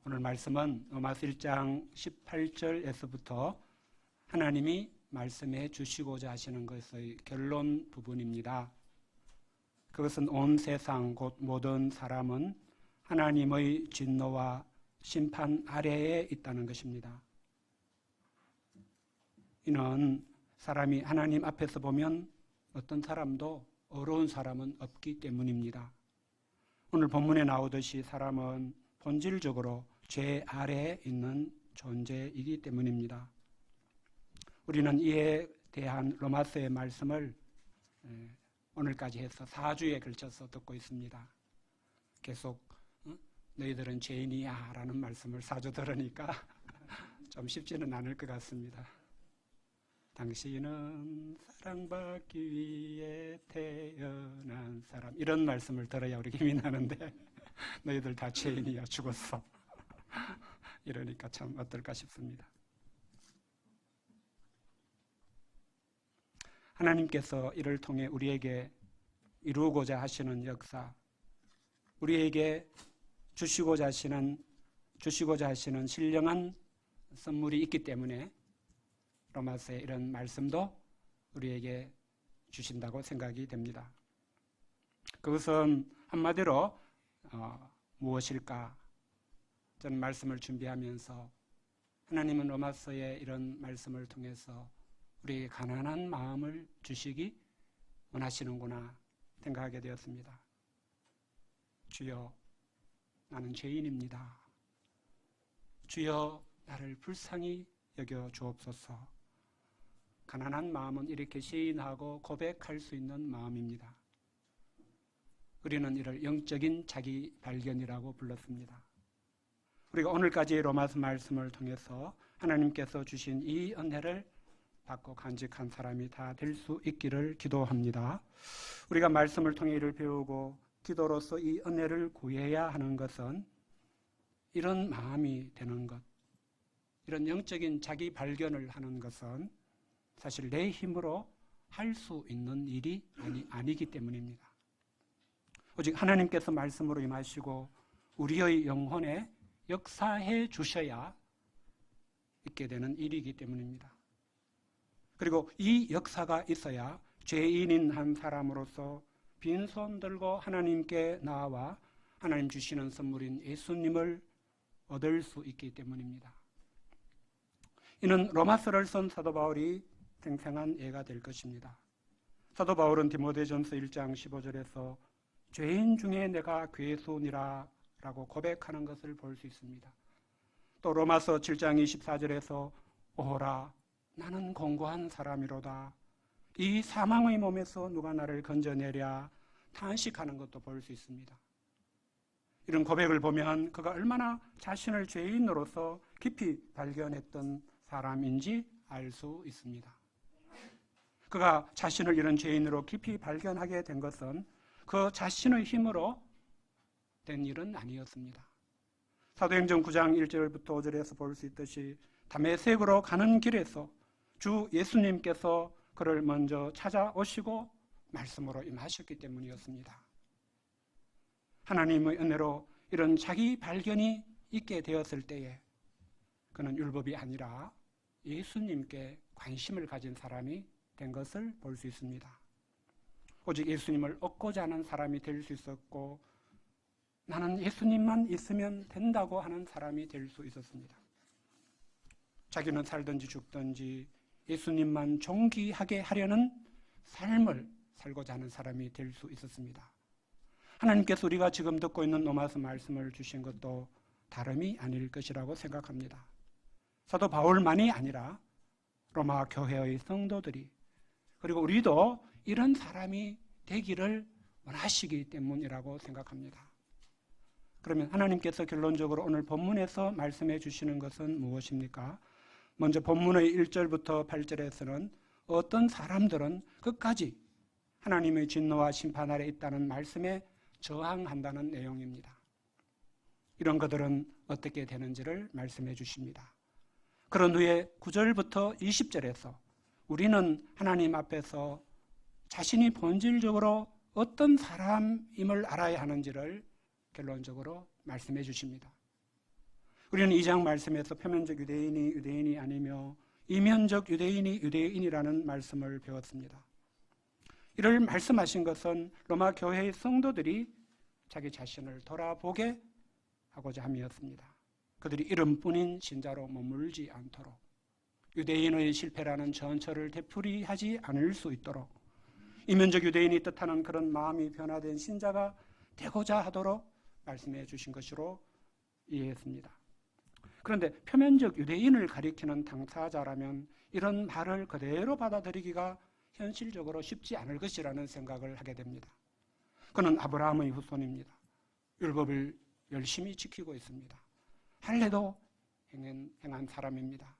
오늘 말씀은 로마서 1장 18절에서부터 하나님이 말씀해 주시고자 하시는 것의 결론 부분입니다. 그것은 온 세상 곧 모든 사람은 하나님의 진노와 심판 아래에 있다는 것입니다. 이는 사람이 하나님 앞에서 보면 어떤 사람도 어려운 사람은 없기 때문입니다. 오늘 본문에 나오듯이 사람은 본질적으로 죄 아래에 있는 존재이기 때문입니다. 우리는 이에 대한 로마서의 말씀을 오늘까지 해서 4주에 걸쳐서 듣고 있습니다. 계속 너희들은 죄인이야 라는 말씀을 4주 들으니까 좀 쉽지는 않을 것 같습니다. 당신은 사랑받기 위해 태어난 사람, 이런 말씀을 들어야 우리 힘이 나는데 너희들 다 죄인이야, 죽었어 이러니까 참 어떨까 싶습니다. 하나님께서 이를 통해 우리에게 이루고자 하시는 역사, 우리에게 주시고자 하시는 신령한 선물이 있기 때문에 로마서의 이런 말씀도 우리에게 주신다고 생각이 됩니다. 그것은 한마디로 무엇일까? 저는 말씀을 준비하면서 하나님은 로마서의 이런 말씀을 통해서 우리에게 가난한 마음을 주시기 원하시는구나 생각하게 되었습니다. 주여, 나는 죄인입니다. 주여, 나를 불쌍히 여겨 주옵소서. 가난한 마음은 이렇게 시인하고 고백할 수 있는 마음입니다. 우리는 이를 영적인 자기 발견이라고 불렀습니다. 우리가 오늘까지 로마서 말씀을 통해서 하나님께서 주신 이 은혜를 받고 간직한 사람이 다 될 수 있기를 기도합니다. 우리가 말씀을 통해 이를 배우고 기도로서 이 은혜를 구해야 하는 것은 이런 마음이 되는 것, 이런 영적인 자기 발견을 하는 것은 사실 내 힘으로 할 수 있는 일이 아니기 때문입니다. 오직 하나님께서 말씀으로 임하시고 우리의 영혼에 역사해 주셔야 있게 되는 일이기 때문입니다. 그리고 이 역사가 있어야 죄인인 한 사람으로서 빈손 들고 하나님께 나와 하나님 주시는 선물인 예수님을 얻을 수 있기 때문입니다. 이는 로마서를 쓴 사도 바울이 생생한 예가 될 것입니다. 사도 바울은 디모데전서 1장 15절에서 죄인 중에 내가 괴수니라 라고 고백하는 것을 볼 수 있습니다. 또 로마서 7장 24절에서 오호라 나는 공고한 사람이로다. 이 사망의 몸에서 누가 나를 건져내랴 탄식하는 것도 볼 수 있습니다. 이런 고백을 보면 그가 얼마나 자신을 죄인으로서 깊이 발견했던 사람인지 알 수 있습니다. 그가 자신을 이런 죄인으로 깊이 발견하게 된 것은 그 자신의 힘으로 된 일은 아니었습니다. 사도행전 9장 1절부터 5절에서 볼 수 있듯이 다메섹으로 가는 길에서 주 예수님께서 그를 먼저 찾아오시고 말씀으로 임하셨기 때문이었습니다. 하나님의 은혜로 이런 자기 발견이 있게 되었을 때에 그는 율법이 아니라 예수님께 관심을 가진 사람이 된 것을 볼 수 있습니다. 오직 예수님을 얻고자 하는 사람이 될 수 있었고 나는 예수님만 있으면 된다고 하는 사람이 될 수 있었습니다. 자기는 살든지 죽든지 예수님만 존귀하게 하려는 삶을 살고자 하는 사람이 될 수 있었습니다. 하나님께서 우리가 지금 듣고 있는 로마서 말씀을 주신 것도 다름이 아닐 것이라고 생각합니다. 사도 바울만이 아니라 로마 교회의 성도들이 그리고 우리도 이런 사람이 되기를 원하시기 때문이라고 생각합니다. 그러면 하나님께서 결론적으로 오늘 본문에서 말씀해 주시는 것은 무엇입니까? 먼저 본문의 1절부터 8절에서는 어떤 사람들은 끝까지 하나님의 진노와 심판 아래 있다는 말씀에 저항한다는 내용입니다. 이런 것들은 어떻게 되는지를 말씀해 주십니다. 그런 후에 9절부터 20절에서 우리는 하나님 앞에서 자신이 본질적으로 어떤 사람임을 알아야 하는지를 결론적으로 말씀해 주십니다. 우리는 2장 말씀에서 표면적 유대인이 유대인이 아니며 이면적 유대인이 유대인이라는 말씀을 배웠습니다. 이를 말씀하신 것은 로마 교회의 성도들이 자기 자신을 돌아보게 하고자 함이었습니다. 그들이 이름뿐인 신자로 머물지 않도록, 유대인의 실패라는 전철을 되풀이하지 않을 수 있도록, 이면적 유대인이 뜻하는 그런 마음이 변화된 신자가 되고자 하도록 말씀해 주신 것으로 이해했습니다. 그런데 표면적 유대인을 가리키는 당사자라면 이런 말을 그대로 받아들이기가 현실적으로 쉽지 않을 것이라는 생각을 하게 됩니다. 그는 아브라함의 후손입니다. 율법을 열심히 지키고 있습니다. 할례도 행한 사람입니다.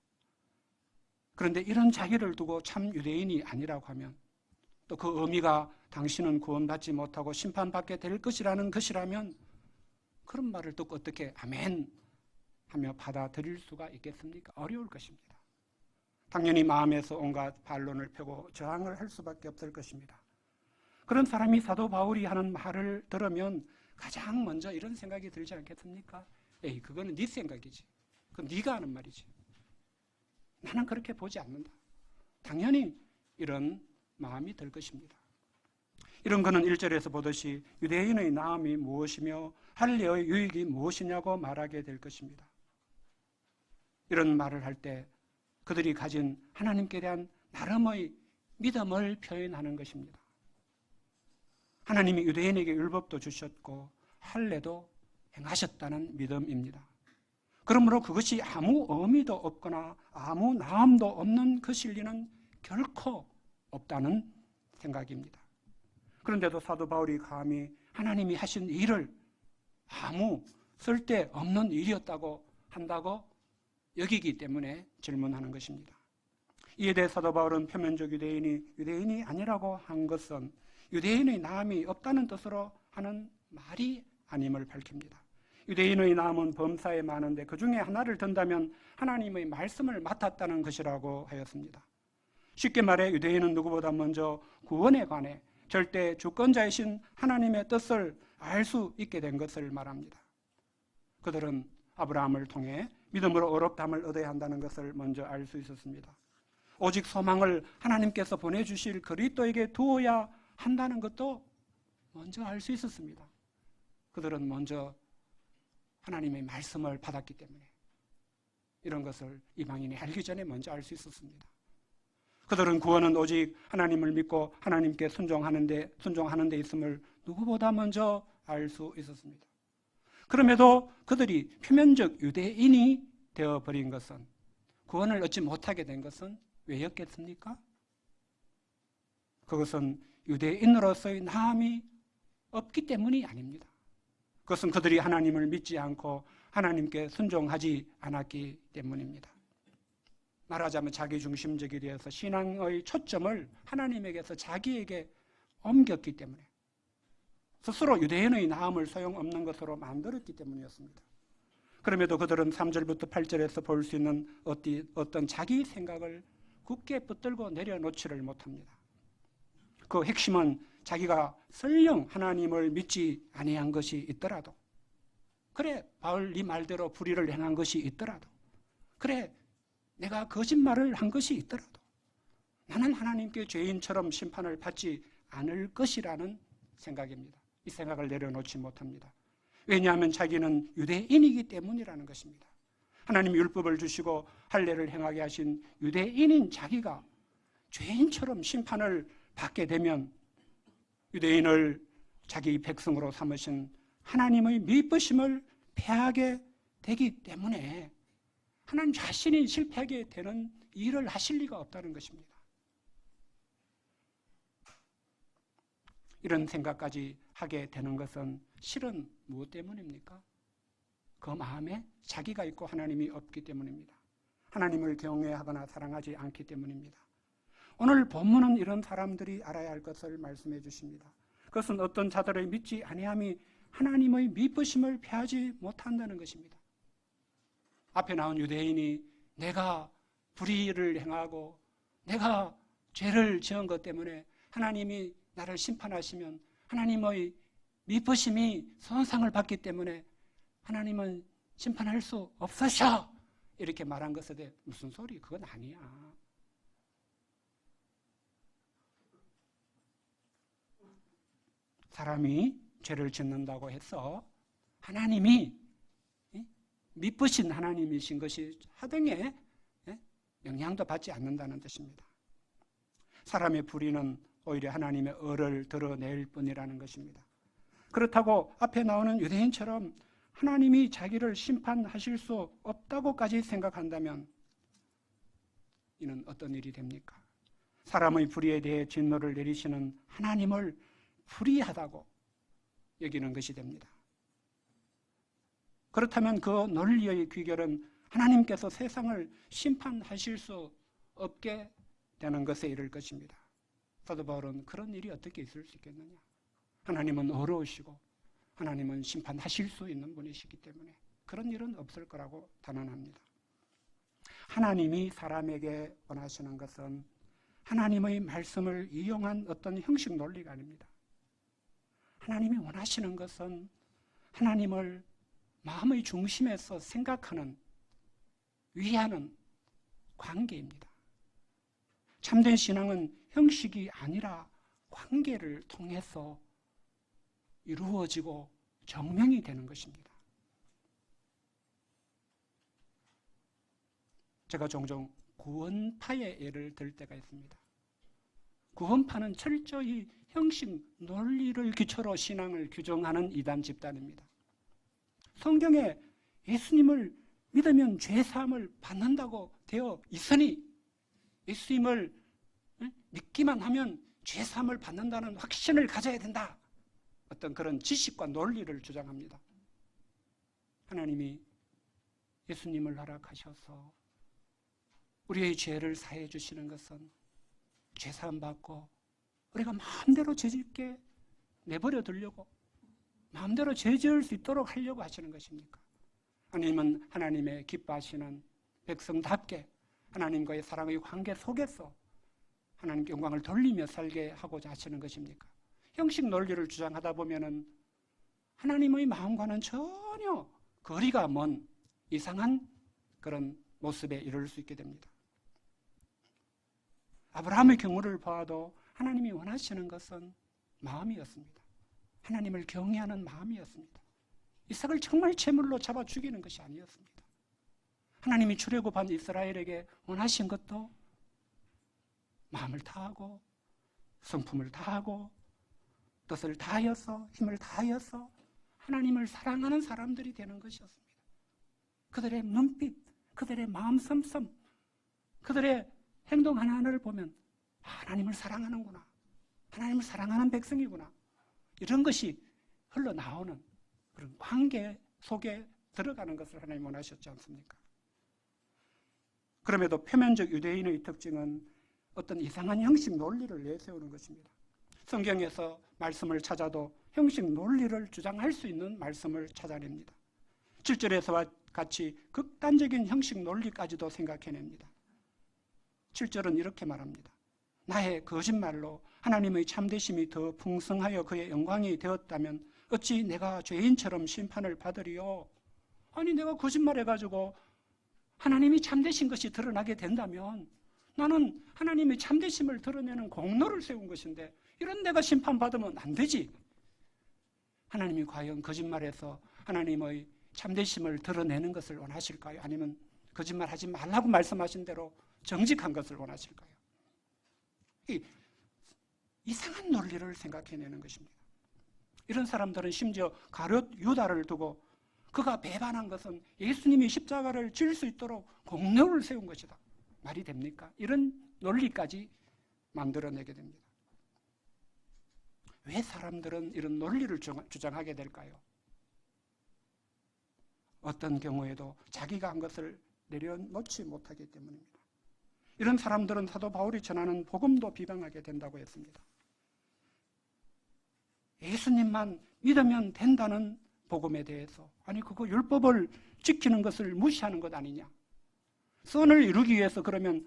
그런데 이런 자기를 두고 참 유대인이 아니라고 하면, 또 그 의미가 당신은 구원받지 못하고 심판받게 될 것이라는 것이라면, 그런 말을 듣고 어떻게 아멘 하며 받아들일 수가 있겠습니까? 어려울 것입니다. 당연히 마음에서 온갖 반론을 펴고 저항을 할 수밖에 없을 것입니다. 그런 사람이 사도 바울이 하는 말을 들으면 가장 먼저 이런 생각이 들지 않겠습니까? 에이, 그거는 네 생각이지. 그건 네가 하는 말이지. 나는 그렇게 보지 않는다. 당연히 이런 마음이 들 것입니다. 이런 거는 1절에서 보듯이 유대인의 나음이 무엇이며 할례의 유익이 무엇이냐고 말하게 될 것입니다. 이런 말을 할 때 그들이 가진 하나님께 대한 나름의 믿음을 표현하는 것입니다. 하나님이 유대인에게 율법도 주셨고 할례도 행하셨다는 믿음입니다. 그러므로 그것이 아무 의미도 없거나 아무 나음도 없는 그 진리는 결코 없다는 생각입니다. 그런데도 사도 바울이 감히 하나님이 하신 일을 아무 쓸데없는 일이었다고 한다고 여기기 때문에 질문하는 것입니다. 이에 대해 사도 바울은 표면적 유대인이 아니라고 한 것은 유대인의 나음이 없다는 뜻으로 하는 말이 아님을 밝힙니다. 유대인의 나음은 범사에 많은데 그 중에 하나를 든다면 하나님의 말씀을 맡았다는 것이라고 하였습니다. 쉽게 말해 유대인은 누구보다 먼저 구원에 관해 절대 주권자이신 하나님의 뜻을 알 수 있게 된 것을 말합니다. 그들은 아브라함을 통해 믿음으로 의롭다함을 얻어야 한다는 것을 먼저 알 수 있었습니다. 오직 소망을 하나님께서 보내주실 그리스도에게 두어야 한다는 것도 먼저 알 수 있었습니다. 그들은 먼저 하나님의 말씀을 받았기 때문에 이런 것을 이방인이 알기 전에 먼저 알 수 있었습니다. 그들은 구원은 오직 하나님을 믿고 하나님께 순종하는 데 있음을 누구보다 먼저 알 수 있었습니다. 그럼에도 그들이 표면적 유대인이 되어버린 것은, 구원을 얻지 못하게 된 것은 왜였겠습니까? 그것은 유대인으로서의 나음이 없기 때문이 아닙니다. 그것은 그들이 하나님을 믿지 않고 하나님께 순종하지 않았기 때문입니다. 말하자면 자기중심적이 되어서 신앙의 초점을 하나님에게서 자기에게 옮겼기 때문에, 스스로 유대인의 나음을 소용없는 것으로 만들었기 때문이었습니다. 그럼에도 그들은 3절부터 8절에서 볼 수 있는 어떤 자기 생각을 굳게 붙들고 내려놓지를 못합니다. 그 핵심은 자기가 설령 하나님을 믿지 아니한 것이 있더라도, 그래 바울 네 말대로 불의를 행한 것이 있더라도, 그래 내가 거짓말을 한 것이 있더라도 나는 하나님께 죄인처럼 심판을 받지 않을 것이라는 생각입니다. 이 생각을 내려놓지 못합니다. 왜냐하면 자기는 유대인이기 때문이라는 것입니다. 하나님이 율법을 주시고 할례를 행하게 하신 유대인인 자기가 죄인처럼 심판을 받게 되면 유대인을 자기 백성으로 삼으신 하나님의 미쁘심을 패하게 되기 때문에 하나님 자신이 실패하게 되는 일을 하실 리가 없다는 것입니다. 이런 생각까지 하게 되는 것은 실은 무엇 때문입니까? 그 마음에 자기가 있고 하나님이 없기 때문입니다. 하나님을 경외하거나 사랑하지 않기 때문입니다. 오늘 본문은 이런 사람들이 알아야 할 것을 말씀해 주십니다. 그것은 어떤 자들의 믿지 아니함이 하나님의 미쁘심을 패하지 못한다는 것입니다. 앞에 나온 유대인이 내가 불의를 행하고 내가 죄를 지은 것 때문에 하나님이 나를 심판하시면 하나님의 미쁘심이 손상을 받기 때문에 하나님은 심판할 수 없으셔 이렇게 말한 것에 대해 무슨 소리? 그건 아니야. 사람이 죄를 짓는다고 해서 하나님이 미쁘신 하나님이신 것이 하등에 영향도 받지 않는다는 뜻입니다. 사람의 불의는 오히려 하나님의 의를 드러낼 뿐이라는 것입니다. 그렇다고 앞에 나오는 유대인처럼 하나님이 자기를 심판하실 수 없다고까지 생각한다면 이는 어떤 일이 됩니까? 사람의 불의에 대해 진노를 내리시는 하나님을 불의하다고 여기는 것이 됩니다. 그렇다면 그 논리의 귀결은 하나님께서 세상을 심판하실 수 없게 되는 것에 이를 것입니다. 사도 바울은 그런 일이 어떻게 있을 수 있겠느냐? 하나님은 어려우시고 하나님은 심판하실 수 있는 분이시기 때문에 그런 일은 없을 거라고 단언합니다. 하나님이 사람에게 원하시는 것은 하나님의 말씀을 이용한 어떤 형식 논리가 아닙니다. 하나님이 원하시는 것은 하나님을 마음의 중심에서 생각하는, 위하는 관계입니다. 참된 신앙은 형식이 아니라 관계를 통해서 이루어지고 정명이 되는 것입니다. 제가 종종 구원파의 예를 들 때가 있습니다. 구원파는 철저히 형식 논리를 기초로 신앙을 규정하는 이단 집단입니다. 성경에 예수님을 믿으면 죄사함을 받는다고 되어 있으니 예수님을 믿기만 하면 죄사함을 받는다는 확신을 가져야 된다. 어떤 그런 지식과 논리를 주장합니다. 하나님이 예수님을 허락하셔서 우리의 죄를 사해 주시는 것은 죄사함 받고 우리가 마음대로 죄짓게 내버려 두려고 마음대로 죄 지을 수 있도록 하려고 하시는 것입니까? 하나님은 하나님의 기뻐하시는 백성답게 하나님과의 사랑의 관계 속에서 하나님께 영광을 돌리며 살게 하고자 하시는 것입니까? 형식 논리를 주장하다 보면은 하나님의 마음과는 전혀 거리가 먼 이상한 그런 모습에 이를 수 있게 됩니다. 아브라함의 경우를 봐도 하나님이 원하시는 것은 마음이었습니다. 하나님을 경외하는 마음이었습니다. 이삭을 정말 제물로 잡아 죽이는 것이 아니었습니다. 하나님이 출애굽한 이스라엘에게 원하신 것도 마음을 다하고 성품을 다하고 뜻을 다하여서 힘을 다하여서 하나님을 사랑하는 사람들이 되는 것이었습니다. 그들의 눈빛, 그들의 마음 씀씀, 그들의 행동 하나하나를 보면 하나님을 사랑하는구나, 하나님을 사랑하는 백성이구나, 이런 것이 흘러나오는 그런 관계 속에 들어가는 것을 하나님 원하셨지 않습니까? 그럼에도 표면적 유대인의 특징은 어떤 이상한 형식 논리를 내세우는 것입니다. 성경에서 말씀을 찾아도 형식 논리를 주장할 수 있는 말씀을 찾아냅니다. 7절에서와 같이 극단적인 형식 논리까지도 생각해냅니다. 7절은 이렇게 말합니다. 나의 거짓말로 하나님의 참되심이 더 풍성하여 그의 영광이 되었다면 어찌 내가 죄인처럼 심판을 받으리요? 아니, 내가 거짓말해가지고 하나님이 참되신 것이 드러나게 된다면 나는 하나님의 참되심을 드러내는 공로를 세운 것인데 이런 내가 심판받으면 안 되지. 하나님이 과연 거짓말해서 하나님의 참되심을 드러내는 것을 원하실까요? 아니면 거짓말하지 말라고 말씀하신 대로 정직한 것을 원하실까요? 이상한 논리를 생각해내는 것입니다. 이런 사람들은 심지어 가룟 유다를 두고 그가 배반한 것은 예수님이 십자가를 질 수 있도록 공로를 세운 것이다. 말이 됩니까? 이런 논리까지 만들어내게 됩니다. 왜 사람들은 이런 논리를 주장하게 될까요? 어떤 경우에도 자기가 한 것을 내려놓지 못하기 때문입니다. 이런 사람들은 사도 바울이 전하는 복음도 비방하게 된다고 했습니다. 예수님만 믿으면 된다는 복음에 대해서, 아니 그거 율법을 지키는 것을 무시하는 것 아니냐? 선을 이루기 위해서 그러면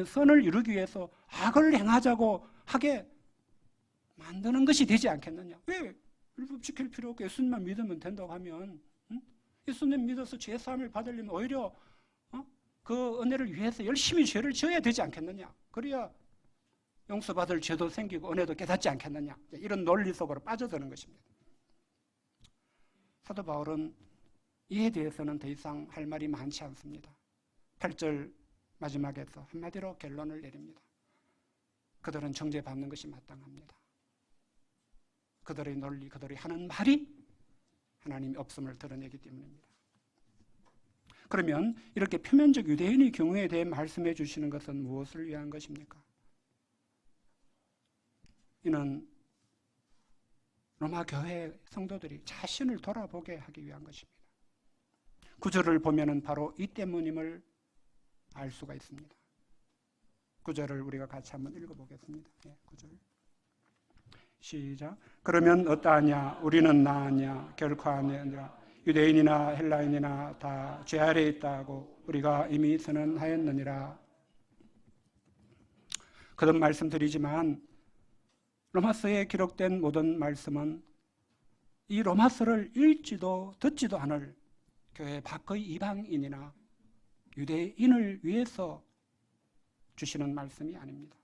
선을 이루기 위해서 악을 행하자고 하게 만드는 것이 되지 않겠느냐? 왜 율법 지킬 필요 없고 예수님만 믿으면 된다고 하면 예수님 믿어서 죄사함을 받으려면 오히려 그 은혜를 위해서 열심히 죄를 지어야 되지 않겠느냐. 그래야 용서받을 죄도 생기고 은혜도 깨닫지 않겠느냐. 이런 논리 속으로 빠져드는 것입니다. 사도 바울은 이에 대해서는 더 이상 할 말이 많지 않습니다. 8절 마지막에서 한마디로 결론을 내립니다. 그들은 정죄받는 것이 마땅합니다. 그들의 논리, 그들이 하는 말이 하나님이 없음을 드러내기 때문입니다. 그러면 이렇게 표면적 유대인의 경우에 대해 말씀해 주시는 것은 무엇을 위한 것입니까? 이는 로마 교회 성도들이 자신을 돌아보게 하기 위한 것입니다. 9절을 보면은 바로 이 때문임을 알 수가 있습니다. 9절을 우리가 같이 한번 읽어보겠습니다. 9절. 시작. 그러면 어떠하냐? 우리는 나으냐? 결코 아니라 유대인이나 헬라인이나 다 죄 아래에 있다고 우리가 이미 선언하였느니라. 거듭 말씀드리지만 로마서에 기록된 모든 말씀은 이 로마서를 읽지도 듣지도 않을 교회 밖의 이방인이나 유대인을 위해서 주시는 말씀이 아닙니다.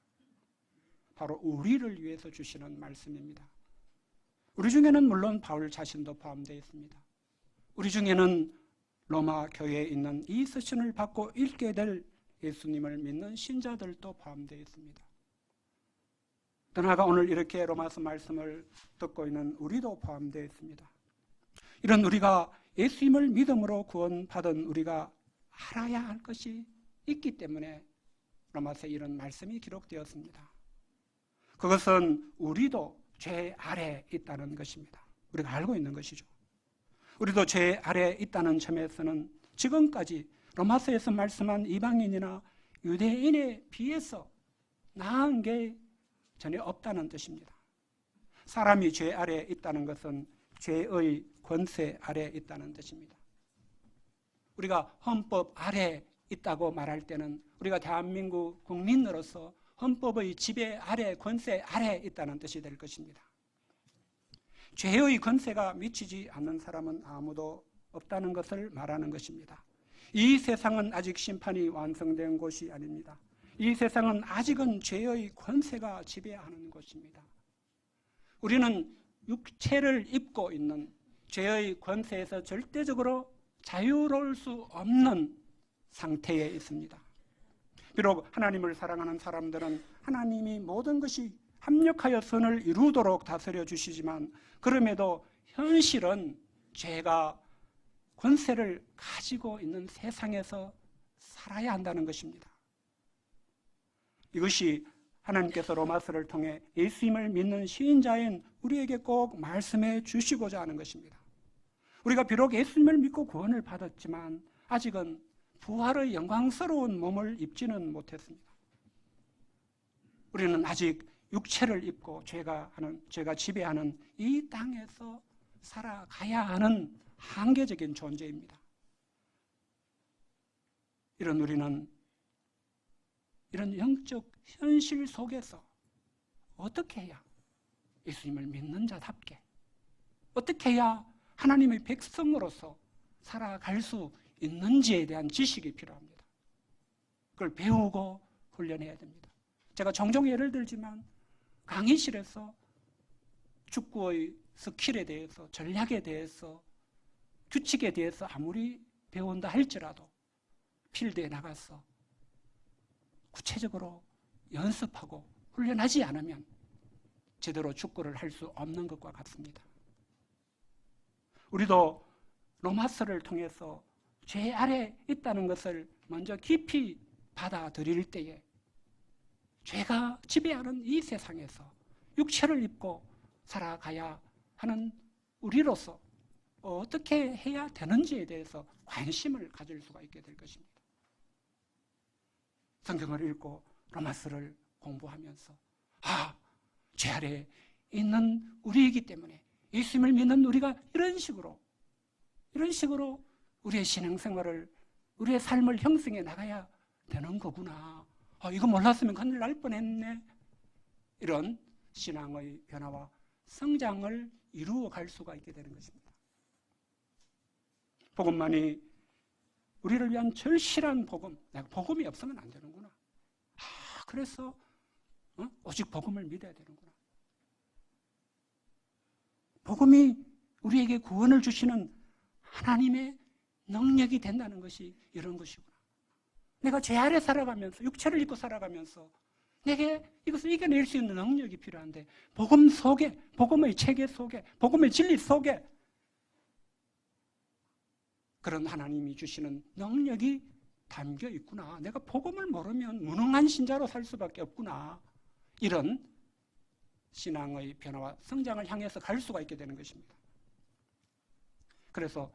바로 우리를 위해서 주시는 말씀입니다. 우리 중에는 물론 바울 자신도 포함되어 있습니다. 우리 중에는 로마 교회에 있는 이 서신을 받고 읽게 될 예수님을 믿는 신자들도 포함되어 있습니다. 또 나아가 오늘 이렇게 로마서 말씀을 듣고 있는 우리도 포함되어 있습니다. 이런 우리가 예수님을 믿음으로 구원받은 우리가 알아야 할 것이 있기 때문에 로마서에 이런 말씀이 기록되었습니다. 그것은 우리도 죄 아래에 있다는 것입니다. 우리가 알고 있는 것이죠. 우리도 죄 아래에 있다는 점에서는 지금까지 로마서에서 말씀한 이방인이나 유대인에 비해서 나은 게 전혀 없다는 뜻입니다. 사람이 죄 아래에 있다는 것은 죄의 권세 아래에 있다는 뜻입니다. 우리가 헌법 아래에 있다고 말할 때는 우리가 대한민국 국민으로서 헌법의 지배 아래, 권세 아래에 있다는 뜻이 될 것입니다. 죄의 권세가 미치지 않는 사람은 아무도 없다는 것을 말하는 것입니다. 이 세상은 아직 심판이 완성된 곳이 아닙니다. 이 세상은 아직은 죄의 권세가 지배하는 곳입니다. 우리는 육체를 입고 있는 죄의 권세에서 절대적으로 자유로울 수 없는 상태에 있습니다. 비록 하나님을 사랑하는 사람들은 하나님이 모든 것이 합력하여 선을 이루도록 다스려 주시지만 그럼에도 현실은 죄가 권세를 가지고 있는 세상에서 살아야 한다는 것입니다. 이것이 하나님께서 로마서를 통해 예수님을 믿는 신자인 우리에게 꼭 말씀해 주시고자 하는 것입니다. 우리가 비록 예수님을 믿고 구원을 받았지만 아직은 부활의 영광스러운 몸을 입지는 못했습니다. 우리는 아직 육체를 입고 죄가 지배하는 이 땅에서 살아가야 하는 한계적인 존재입니다. 이런 우리는 이런 영적 현실 속에서 어떻게 해야 예수님을 믿는 자답게, 어떻게 해야 하나님의 백성으로서 살아갈 수 있는지에 대한 지식이 필요합니다. 그걸 배우고 훈련해야 됩니다. 제가 종종 예를 들지만 강의실에서 축구의 스킬에 대해서, 전략에 대해서, 규칙에 대해서 아무리 배운다 할지라도 필드에 나가서 구체적으로 연습하고 훈련하지 않으면 제대로 축구를 할 수 없는 것과 같습니다. 우리도 로마서를 통해서 죄 아래 있다는 것을 먼저 깊이 받아들일 때에 죄가 지배하는 이 세상에서 육체를 입고 살아가야 하는 우리로서 어떻게 해야 되는지에 대해서 관심을 가질 수가 있게 될 것입니다. 성경을 읽고 로마서를 공부하면서 죄 아래에 있는 우리이기 때문에 예수님을 믿는 우리가 이런 식으로 우리의 신앙생활을, 우리의 삶을 형성해 나가야 되는 거구나. 이거 몰랐으면 큰일 날 뻔했네. 이런 신앙의 변화와 성장을 이루어 갈 수가 있게 되는 것입니다. 복음만이 우리를 위한 절실한 복음. 내가 복음이 없으면 안 되는구나. 그래서 오직 복음을 믿어야 되는구나. 복음이 우리에게 구원을 주시는 하나님의 능력이 된다는 것이 이런 것이구나. 내가 죄 아래 살아가면서, 육체를 입고 살아가면서 내게 이것을 이겨낼 수 있는 능력이 필요한데, 복음 속에, 복음의 체계 속에, 복음의 진리 속에 그런 하나님이 주시는 능력이 담겨 있구나. 내가 복음을 모르면 무능한 신자로 살 수밖에 없구나. 이런 신앙의 변화와 성장을 향해서 갈 수가 있게 되는 것입니다. 그래서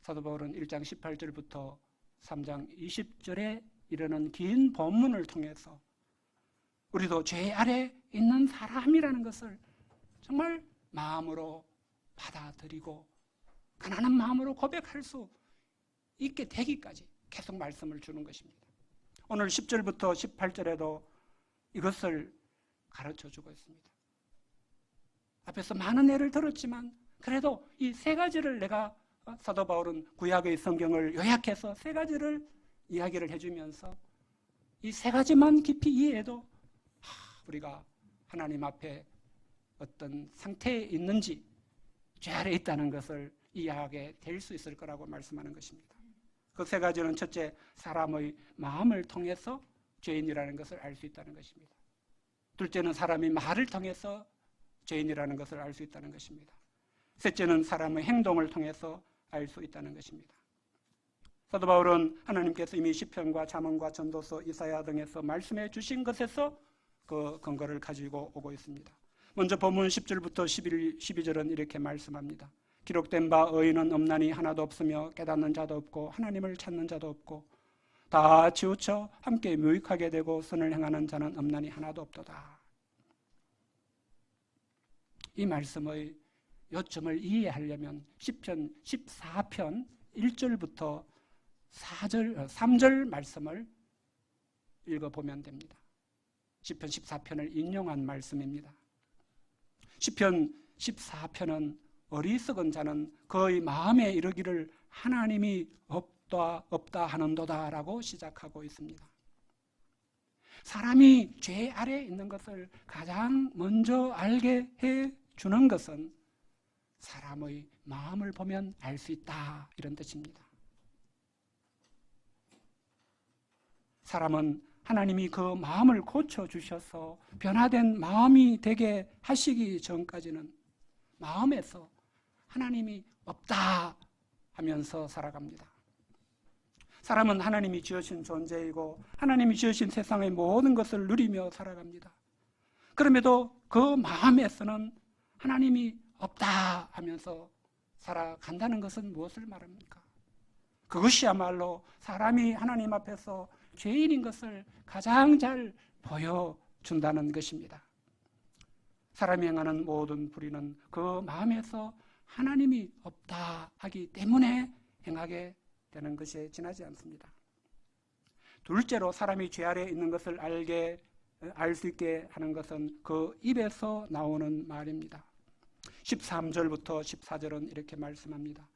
사도 바울은 1장 18절부터 3장 20절에 이르는 긴 본문을 통해서 우리도 죄 아래 있는 사람이라는 것을 정말 마음으로 받아들이고 가난한 마음으로 고백할 수 있게 되기까지 계속 말씀을 주는 것입니다. 오늘 10절부터 18절에도 이것을 가르쳐 주고 있습니다. 앞에서 많은 예를 들었지만 그래도 이 세 가지를 내가 사도 바울은 구약의 성경을 요약해서 세 가지를 이야기를 해주면서 이 세 가지만 깊이 이해해도 우리가 하나님 앞에 어떤 상태에 있는지 죄 아래 있다는 것을 이해하게 될 수 있을 거라고 말씀하는 것입니다. 그 세 가지는 첫째, 사람의 마음을 통해서 죄인이라는 것을 알 수 있다는 것입니다. 둘째는 사람이 말을 통해서 죄인이라는 것을 알 수 있다는 것입니다. 셋째는 사람의 행동을 통해서 알 수 있다는 것입니다. 사도 바울은 하나님께서 이미 시편과 잠언과 전도서, 이사야 등에서 말씀해 주신 것에서 그 근거를 가지고 오고 있습니다. 먼저 본문 10절부터 12절은 이렇게 말씀합니다. 기록된 바 의인은 없나니 하나도 없으며 깨닫는 자도 없고 하나님을 찾는 자도 없고 다 치우쳐 함께 무익하게 되고 선을 행하는 자는 없나니 하나도 없도다. 이 말씀의 요점을 이해하려면 시편 14편 1절부터 3절 말씀을 읽어보면 됩니다. 시편 14편을 인용한 말씀입니다. 시편 14편은 어리석은 자는 그의 마음에 이르기를 하나님이 없다 하는도다 라고 시작하고 있습니다. 사람이 죄 아래 있는 것을 가장 먼저 알게 해주는 것은 사람의 마음을 보면 알 수 있다, 이런 뜻입니다. 사람은 하나님이 그 마음을 고쳐주셔서 변화된 마음이 되게 하시기 전까지는 마음에서 하나님이 없다 하면서 살아갑니다. 사람은 하나님이 지으신 존재이고 하나님이 지으신 세상의 모든 것을 누리며 살아갑니다. 그럼에도 그 마음에서는 하나님이 없다 하면서 살아간다는 것은 무엇을 말합니까? 그것이야말로 사람이 하나님 앞에서 죄인인 것을 가장 잘 보여준다는 것입니다. 사람이 행하는 모든 불의는 그 마음에서 하나님이 없다 하기 때문에 행하게 되는 것에 지나지 않습니다. 둘째로 사람이 죄 아래 있는 것을 알 수 있게 하는 것은 그 입에서 나오는 말입니다. 13절부터 14절은 이렇게 말씀합니다.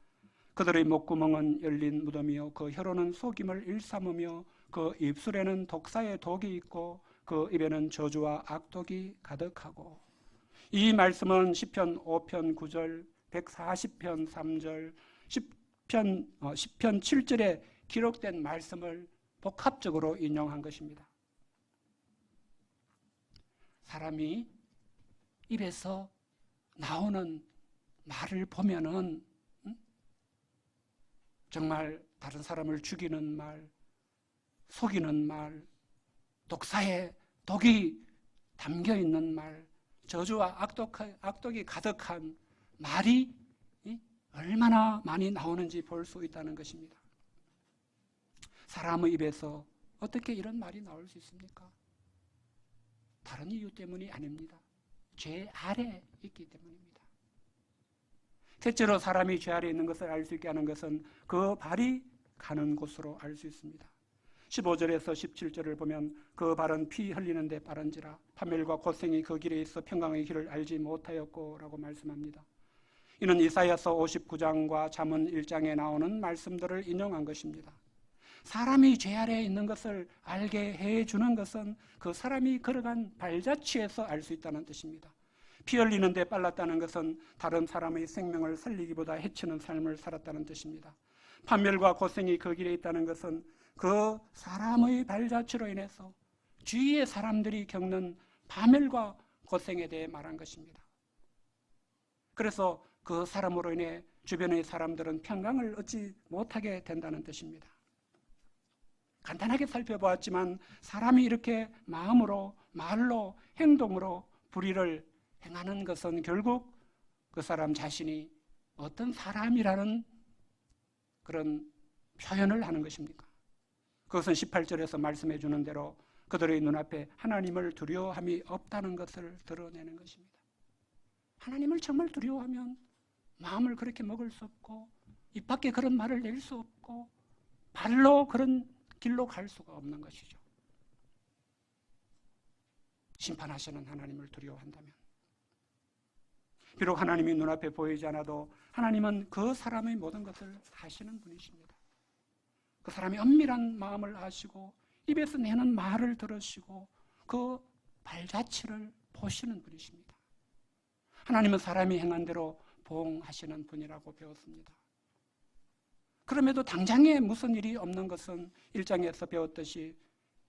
그들의 목구멍은 열린 무덤이요 그 혀로는 속임을 일삼으며 그 입술에는 독사의 독이 있고 그 입에는 저주와 악독이 가득하고. 이 말씀은 시편 5편 9절, 140편 3절, 10편 7절에 기록된 말씀을 복합적으로 인용한 것입니다. 사람이 입에서 나오는 말을 보면은 정말 다른 사람을 죽이는 말, 속이는 말, 독사의 독이 담겨 있는 말, 저주와 악독이 가득한 말이 얼마나 많이 나오는지 볼 수 있다는 것입니다. 사람의 입에서 어떻게 이런 말이 나올 수 있습니까? 다른 이유 때문이 아닙니다. 죄 아래 있기 때문입니다. 셋째로 사람이 죄 아래 있는 것을 알 수 있게 하는 것은 그 발이 가는 곳으로 알 수 있습니다. 15절에서 17절을 보면 그 발은 피 흘리는 데 빠른지라 파멸과 고생이 그 길에 있어 평강의 길을 알지 못하였고 라고 말씀합니다. 이는 이사야서 59장과 잠언 1장에 나오는 말씀들을 인용한 것입니다. 사람이 죄 아래에 있는 것을 알게 해주는 것은 그 사람이 걸어간 발자취에서 알 수 있다는 뜻입니다. 피 흘리는 데 빨랐다는 것은 다른 사람의 생명을 살리기보다 해치는 삶을 살았다는 뜻입니다. 판멸과 고생이 그 길에 있다는 것은 그 사람의 발자취로 인해서 주위의 사람들이 겪는 파멸과 고생에 대해 말한 것입니다. 그래서 그 사람으로 인해 주변의 사람들은 평강을 얻지 못하게 된다는 뜻입니다. 간단하게 살펴보았지만 사람이 이렇게 마음으로, 말로, 행동으로 불의를 행하는 것은 결국 그 사람 자신이 어떤 사람이라는 그런 표현을 하는 것입니까? 그것은 18절에서 말씀해 주는 대로 그들의 눈앞에 하나님을 두려워함이 없다는 것을 드러내는 것입니다. 하나님을 정말 두려워하면 마음을 그렇게 먹을 수 없고 입 밖에 그런 말을 낼 수 없고 발로 그런 길로 갈 수가 없는 것이죠. 심판하시는 하나님을 두려워한다면, 비록 하나님이 눈앞에 보이지 않아도 하나님은 그 사람의 모든 것을 아시는 분이십니다. 그 사람의 엄밀한 마음을 아시고 입에서 내는 말을 들으시고 그 발자취를 보시는 분이십니다. 하나님은 사람이 행한 대로 보응하시는 분이라고 배웠습니다. 그럼에도 당장에 무슨 일이 없는 것은 1장에서 배웠듯이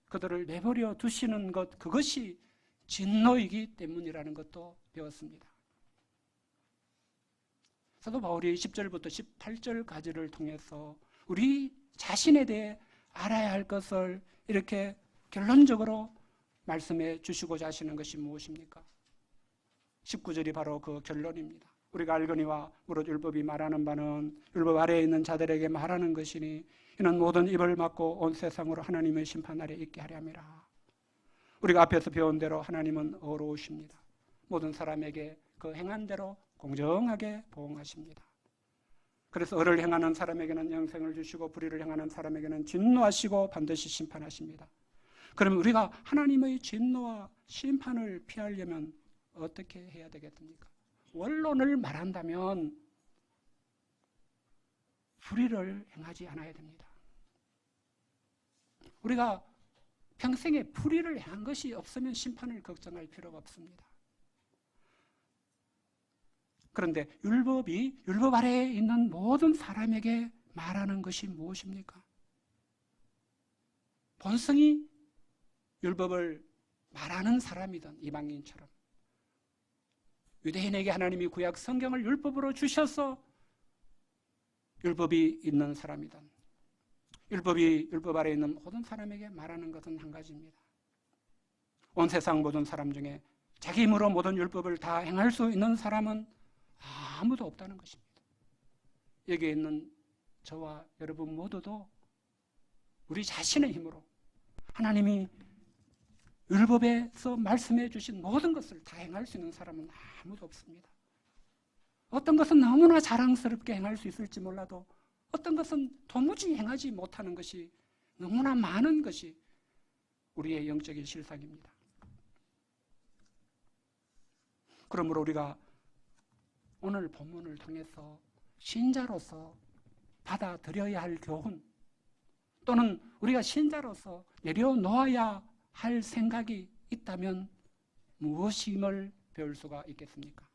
그들을 내버려 두시는 것, 그것이 진노이기 때문이라는 것도 배웠습니다. 사도 바울이 10절부터 18절까지를 통해서 우리 자신에 대해 알아야 할 것을 이렇게 결론적으로 말씀해 주시고자 하시는 것이 무엇입니까? 19절이 바로 그 결론입니다. 우리가 알거니와 무릇 율법이 말하는 바는 율법 아래에 있는 자들에게 말하는 것이니 이는 모든 입을 막고 온 세상으로 하나님의 심판 아래 있게 하려 함이라. 우리가 앞에서 배운 대로 하나님은 어로우십니다. 모든 사람에게 그 행한 대로 공정하게 보응하십니다. 그래서 의를 행하는 사람에게는 영생을 주시고 불의를 행하는 사람에게는 진노하시고 반드시 심판하십니다. 그러면 우리가 하나님의 진노와 심판을 피하려면 어떻게 해야 되겠습니까? 원론을 말한다면 불의를 행하지 않아야 됩니다. 우리가 평생에 불의를 행한 것이 없으면 심판을 걱정할 필요가 없습니다. 그런데 율법이 율법 아래에 있는 모든 사람에게 말하는 것이 무엇입니까? 본성이 율법을 말하는 사람이든 이방인처럼 유대인에게 하나님이 구약 성경을 율법으로 주셔서 율법이 있는 사람이든 율법이 율법 아래에 있는 모든 사람에게 말하는 것은 한 가지입니다. 온 세상 모든 사람 중에 자기 힘으로 모든 율법을 다 행할 수 있는 사람은 아무도 없다는 것입니다. 여기에 있는 저와 여러분 모두도 우리 자신의 힘으로 하나님이 율법에서 말씀해 주신 모든 것을 다 행할 수 있는 사람은 아무도 없습니다. 어떤 것은 너무나 자랑스럽게 행할 수 있을지 몰라도 어떤 것은 도무지 행하지 못하는 것이 너무나 많은 것이 우리의 영적인 실상입니다. 그러므로 우리가 오늘 본문을 통해서 신자로서 받아들여야 할 교훈 또는 우리가 신자로서 내려놓아야 할 생각이 있다면 무엇임을 배울 수가 있겠습니까?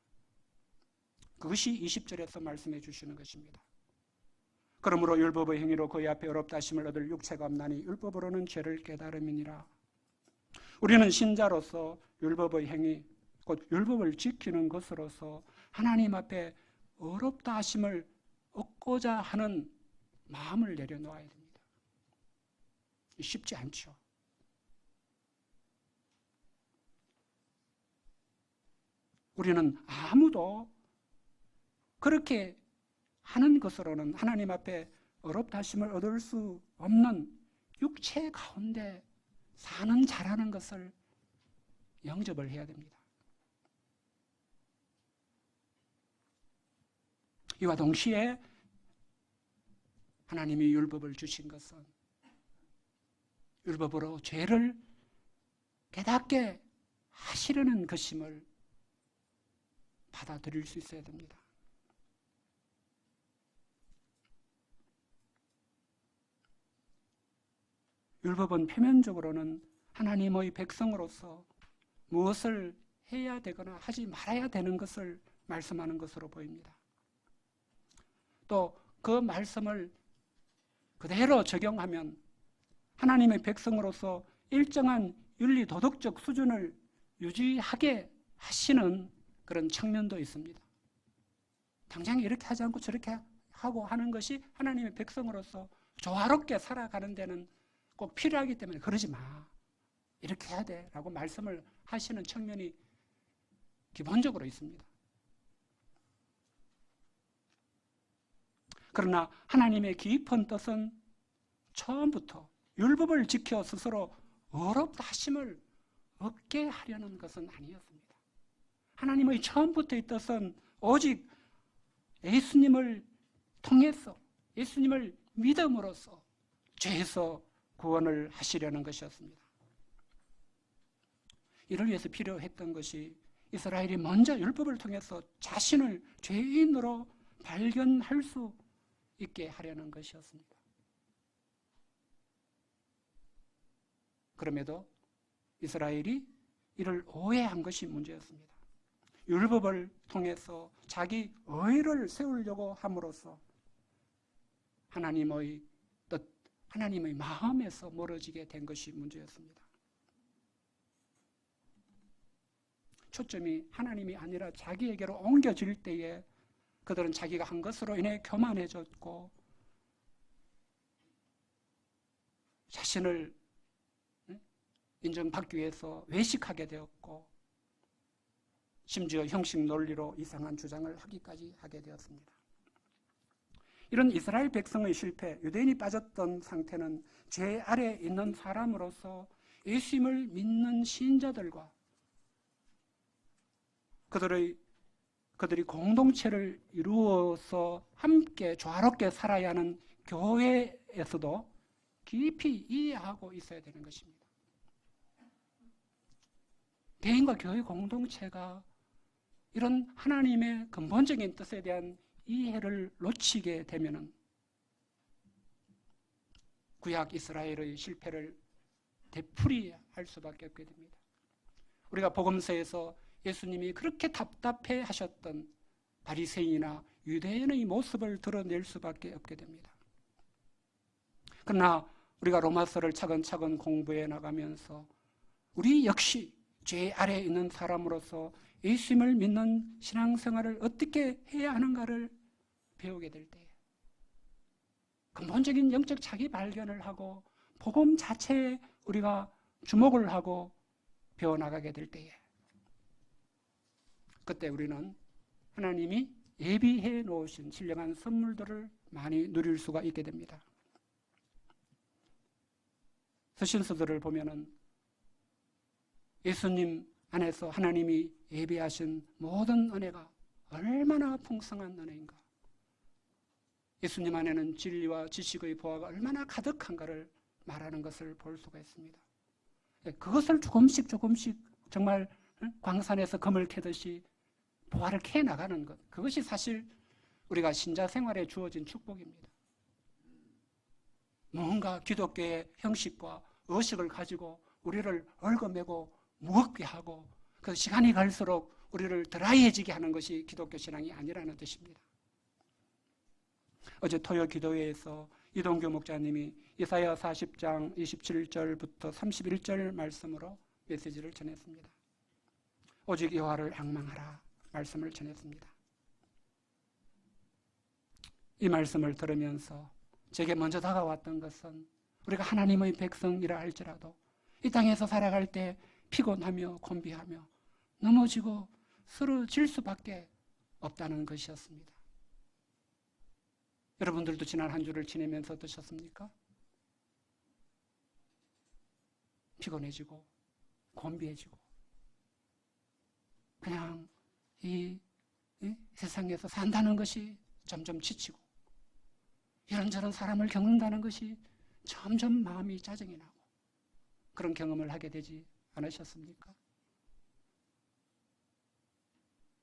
그것이 20절에서 말씀해 주시는 것입니다. 그러므로 율법의 행위로 그의 앞에 어렵다 하심을 얻을 육체가 없나니 율법으로는 죄를 깨달음이니라. 우리는 신자로서 율법의 행위, 곧 율법을 지키는 것으로서 하나님 앞에 어렵다 하심을 얻고자 하는 마음을 내려놓아야 됩니다. 쉽지 않죠. 우리는 아무도 그렇게 하는 것으로는 하나님 앞에 어렵다 하심을 얻을 수 없는 육체 가운데 사는 자라는 것을 영접을 해야 됩니다. 이와 동시에 하나님이 율법을 주신 것은 율법으로 죄를 깨닫게 하시려는 것임을 받아들일 수 있어야 됩니다. 율법은 표면적으로는 하나님의 백성으로서 무엇을 해야 되거나 하지 말아야 되는 것을 말씀하는 것으로 보입니다. 또 그 말씀을 그대로 적용하면 하나님의 백성으로서 일정한 윤리 도덕적 수준을 유지하게 하시는 그런 측면도 있습니다. 당장 이렇게 하지 않고 저렇게 하고 하는 것이 하나님의 백성으로서 조화롭게 살아가는 데는 꼭 필요하기 때문에 그러지 마. 이렇게 해야 돼. 라고 말씀을 하시는 측면이 기본적으로 있습니다. 그러나 하나님의 깊은 뜻은 처음부터 율법을 지켜 스스로 의롭다 하심을 얻게 하려는 것은 아니었습니다. 하나님의 처음부터의 뜻은 오직 예수님을 통해서 예수님을 믿음으로써 죄에서 구원을 하시려는 것이었습니다. 이를 위해서 필요했던 것이 이스라엘이 먼저 율법을 통해서 자신을 죄인으로 발견할 수 있게 하려는 것이었습니다. 그럼에도 이스라엘이 이를 오해한 것이 문제였습니다. 율법을 통해서 자기 의를 세우려고 함으로써 하나님의 뜻, 하나님의 마음에서 멀어지게 된 것이 문제였습니다. 초점이 하나님이 아니라 자기에게로 옮겨질 때에 그들은 자기가 한 것으로 인해 교만해졌고 자신을 인정받기 위해서 외식하게 되었고 심지어 형식 논리로 이상한 주장을 하기까지 하게 되었습니다. 이런 이스라엘 백성의 실패, 유대인이 빠졌던 상태는 죄 아래 있는 사람으로서 예수님을 믿는 신자들과 그들이 공동체를 이루어서 함께 조화롭게 살아야 하는 교회에서도 깊이 이해하고 있어야 되는 것입니다. 개인과 교회 공동체가 이런 하나님의 근본적인 뜻에 대한 이해를 놓치게 되면은 구약 이스라엘의 실패를 되풀이할 수밖에 없게 됩니다. 우리가 복음서에서 예수님이 그렇게 답답해 하셨던 바리새인이나 유대인의 모습을 드러낼 수밖에 없게 됩니다. 그러나 우리가 로마서를 차근차근 공부해 나가면서 우리 역시 죄 아래에 있는 사람으로서 예수님을 믿는 신앙생활을 어떻게 해야 하는가를 배우게 될 때 근본적인 영적 자기 발견을 하고 복음 자체에 우리가 주목을 하고 배워나가게 될 때에 그때 우리는 하나님이 예비해 놓으신 신령한 선물들을 많이 누릴 수가 있게 됩니다. 서신서들을 보면은 예수님 안에서 하나님이 예비하신 모든 은혜가 얼마나 풍성한 은혜인가, 예수님 안에는 진리와 지식의 보화가 얼마나 가득한가를 말하는 것을 볼 수가 있습니다. 그것을 조금씩 정말 광산에서 금을 캐듯이 보화를 캐 나가는 것, 그것이 사실 우리가 신자 생활에 주어진 축복입니다. 뭔가 기독교의 형식과 의식을 가지고 우리를 얽어매고 무겁게 하고 그 시간이 갈수록 우리를 드라이해지게 하는 것이 기독교 신앙이 아니라는 뜻입니다. 어제 토요 기도회에서 이동규 목자님이 이사야 40장 27절부터 31절 말씀으로 메시지를 전했습니다. 오직 여호와를 앙망하라 말씀을 전했습니다. 이 말씀을 들으면서 제게 먼저 다가왔던 것은 우리가 하나님의 백성이라 할지라도 이 땅에서 살아갈 때 피곤하며 곤비하며 넘어지고 쓰러질 수밖에 없다는 것이었습니다. 여러분들도 지난 한 주를 지내면서 어떠셨습니까? 피곤해지고 곤비해지고 그냥 이 세상에서 산다는 것이 점점 지치고 이런저런 사람을 겪는다는 것이 점점 마음이 짜증이 나고 그런 경험을 하게 되지 않으셨습니까?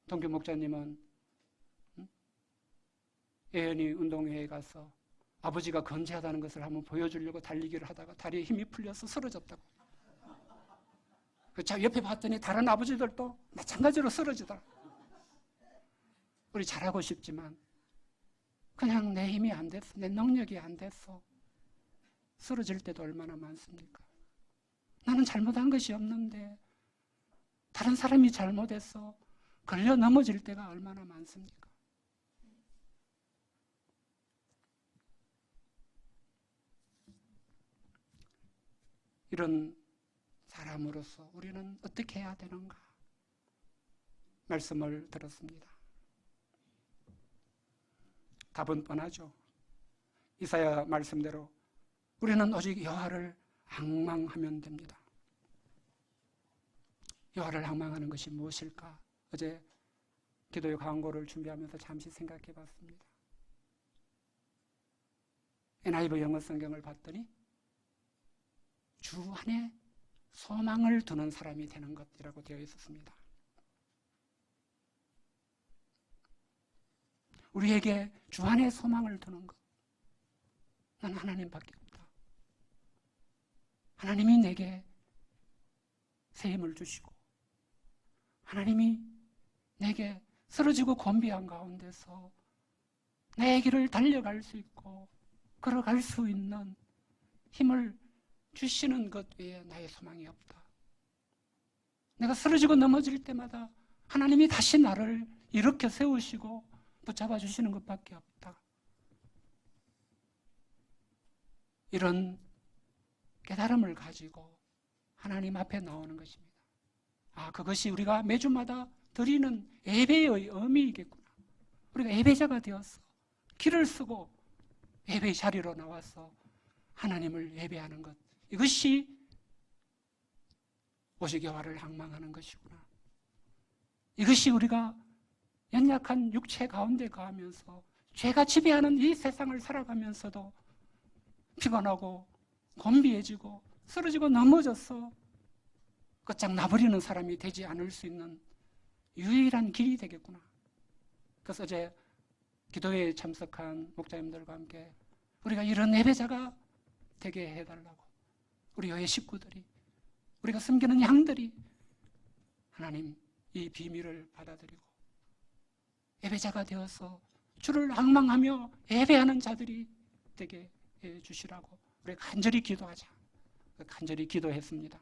동규 목자님은 예언이 운동회에 가서 아버지가 건재하다는 것을 한번 보여주려고 달리기를 하다가 다리에 힘이 풀려서 쓰러졌다고. 자, 옆에 봤더니 다른 아버지들도 마찬가지로 쓰러지더라. 우리 잘하고 싶지만 그냥 내 힘이 안 됐어. 내 능력이 안 됐어. 쓰러질 때도 얼마나 많습니까? 나는 잘못한 것이 없는데 다른 사람이 잘못했어. 걸려 넘어질 때가 얼마나 많습니까? 이런 사람으로서 우리는 어떻게 해야 되는가? 말씀을 들었습니다. 답은 뻔하죠. 이사야 말씀대로 우리는 오직 여호와를 앙망하면 됩니다. 여호와를 앙망하는 것이 무엇일까? 어제 기도의 광고를 준비하면서 잠시 생각해 봤습니다. NIV 영어 성경을 봤더니 주 안에 소망을 두는 사람이 되는 것이라고 되어 있었습니다. 우리에게 주 안에 소망을 두는 것. 난 하나님밖에 없다. 하나님이 내게 새 힘을 주시고 하나님이 내게 쓰러지고 곤비한 가운데서 내 길을 달려갈 수 있고 걸어갈 수 있는 힘을 주시는 것 외에 나의 소망이 없다. 내가 쓰러지고 넘어질 때마다 하나님이 다시 나를 일으켜 세우시고 붙잡아 주시는 것밖에 없다. 이런 깨달음을 가지고 하나님 앞에 나오는 것입니다. 아, 그것이 우리가 매주마다 드리는 예배의 의미이겠구나. 우리가 예배자가 되어서 길을 쓰고 예배 자리로 나와서 하나님을 예배하는 것, 이것이 오직 여호와를 앙망하는 것이구나. 이것이 우리가 연약한 육체 가운데 가면서 죄가 지배하는 이 세상을 살아가면서도 피곤하고 곤비해지고 쓰러지고 넘어져서 끝장 나버리는 사람이 되지 않을 수 있는 유일한 길이 되겠구나. 그래서 어제 기도회에 참석한 목자님들과 함께 우리가 이런 예배자가 되게 해달라고, 우리 교회 식구들이, 우리가 섬기는 양들이 하나님 이 비밀을 받아들이고 예배자가 되어서 주를 앙망하며 예배하는 자들이 되게 해주시라고 우리 간절히 기도하자. 간절히 기도했습니다.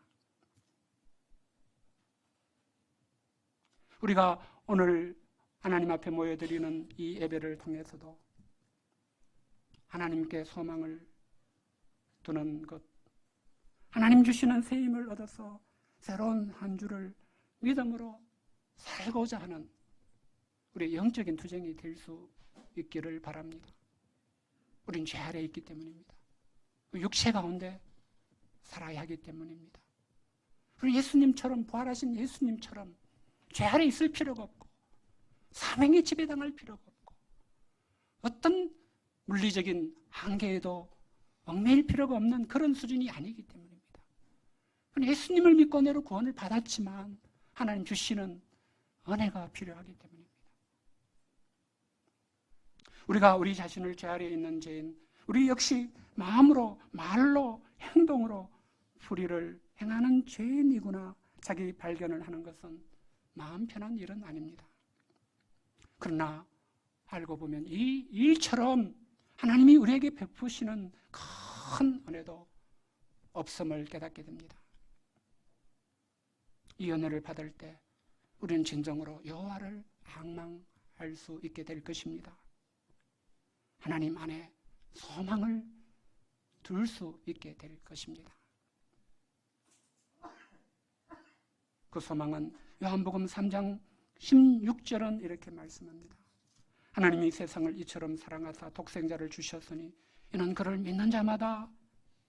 우리가 오늘 하나님 앞에 모여드리는 이 예배를 통해서도 하나님께 소망을 두는 것, 하나님 주시는 새 힘을 얻어서 새로운 한 주를 믿음으로 살고자 하는 우리의 영적인 투쟁이 될 수 있기를 바랍니다. 우린 죄 아래 있기 때문입니다. 육체 가운데 살아야 하기 때문입니다. 우리 예수님처럼, 부활하신 예수님처럼 죄 아래 있을 필요가 없고 사명에 지배당할 필요가 없고 어떤 물리적인 한계에도 얽매일 필요가 없는 그런 수준이 아니기 때문입니다. 예수님을 믿고 내로 구원을 받았지만 하나님 주시는 은혜가 필요하기 때문입니다. 우리가 우리 자신을 죄 아래에 있는 죄인, 우리 역시 마음으로, 말로, 행동으로 불의를 행하는 죄인이구나 자기 발견을 하는 것은 마음 편한 일은 아닙니다. 그러나 알고 보면 이 일처럼 하나님이 우리에게 베푸시는 큰 은혜도 없음을 깨닫게 됩니다. 이 은혜를 받을 때 우리는 진정으로 여호와를 앙망할 수 있게 될 것입니다. 하나님 안에 소망을 둘 수 있게 될 것입니다. 그 소망은 요한복음 3장 16절은 이렇게 말씀합니다. 하나님이 세상을 이처럼 사랑하사 독생자를 주셨으니 이는 그를 믿는 자마다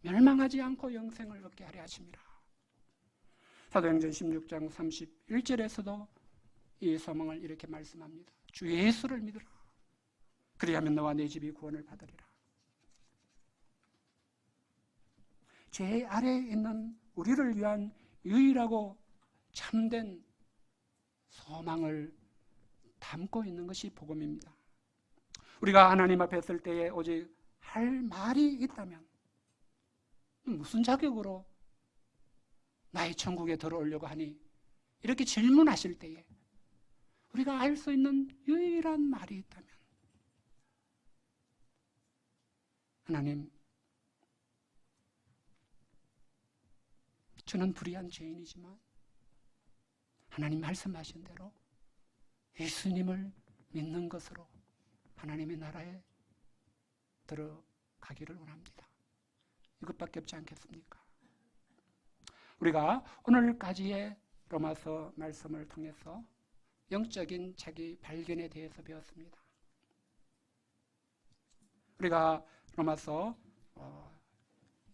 멸망하지 않고 영생을 얻게 하려 하심이라. 사도행전 16장 31절에서도 이 소망을 이렇게 말씀합니다. 주 예수를 믿으라. 그리하면 너와 내 집이 구원을 받으리라. 죄 아래에 있는 우리를 위한 유일하고 참된 소망을 담고 있는 것이 복음입니다. 우리가 하나님 앞에 설 때에 오직 할 말이 있다면 무슨 자격으로 나의 천국에 들어오려고 하니? 이렇게 질문하실 때에 우리가 알 수 있는 유일한 말이 있다면 하나님, 저는 불의한 죄인이지만 하나님 말씀하신 대로 예수님을 믿는 것으로 하나님의 나라에 들어가기를 원합니다. 이것밖에 없지 않겠습니까? 우리가 오늘까지의 로마서 말씀을 통해서 영적인 자기 발견에 대해서 배웠습니다. 우리가 로마서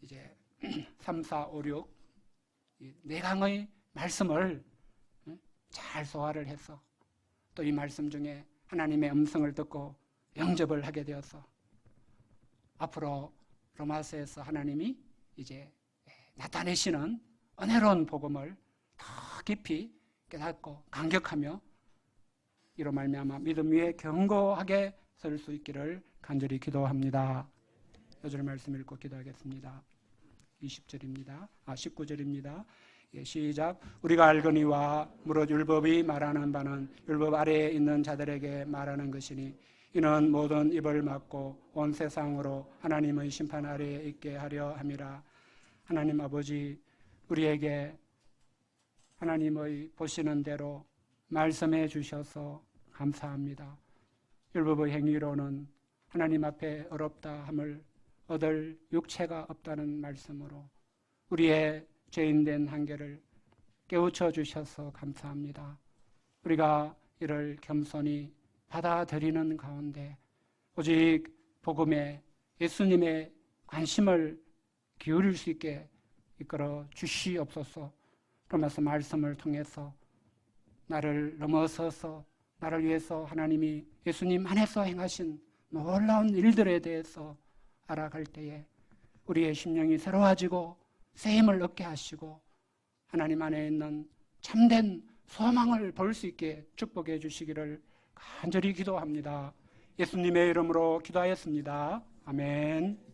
이제 3, 4, 5, 6 네 강의 말씀을 잘 소화를 해서 또 이 말씀 중에 하나님의 음성을 듣고 영접을 하게 되어서 앞으로 로마서에서 하나님이 이제 나타내시는 은혜로운 복음을 더 깊이 깨닫고 감격하며 이로 말미암아 믿음 위에 견고하게 설 수 있기를 간절히 기도합니다. 5절 말씀 읽고 기도하겠습니다. 19절입니다. 시작. 우리가 알거니와 무릇 율법이 말하는 바는 율법 아래에 있는 자들에게 말하는 것이니 이는 모든 입을 막고 온 세상으로 하나님의 심판 아래에 있게 하려 함이라. 하나님 아버지, 우리에게 하나님의 보시는 대로 말씀해 주셔서 감사합니다. 율법의 행위로는 하나님 앞에 어렵다 함을 얻을 육체가 없다는 말씀으로 우리의 죄인된 한계를 깨우쳐 주셔서 감사합니다. 우리가 이를 겸손히 받아들이는 가운데 오직 복음에 예수님의 관심을 기울일 수 있게 이끌어 주시옵소서. 로마서 말씀을 통해서 나를 넘어서서 나를 위해서 하나님이 예수님 안에서 행하신 놀라운 일들에 대해서 알아갈 때에 우리의 심령이 새로워지고 새 힘을 얻게 하시고 하나님 안에 있는 참된 소망을 볼 수 있게 축복해 주시기를 간절히 기도합니다. 예수님의 이름으로 기도하였습니다. 아멘.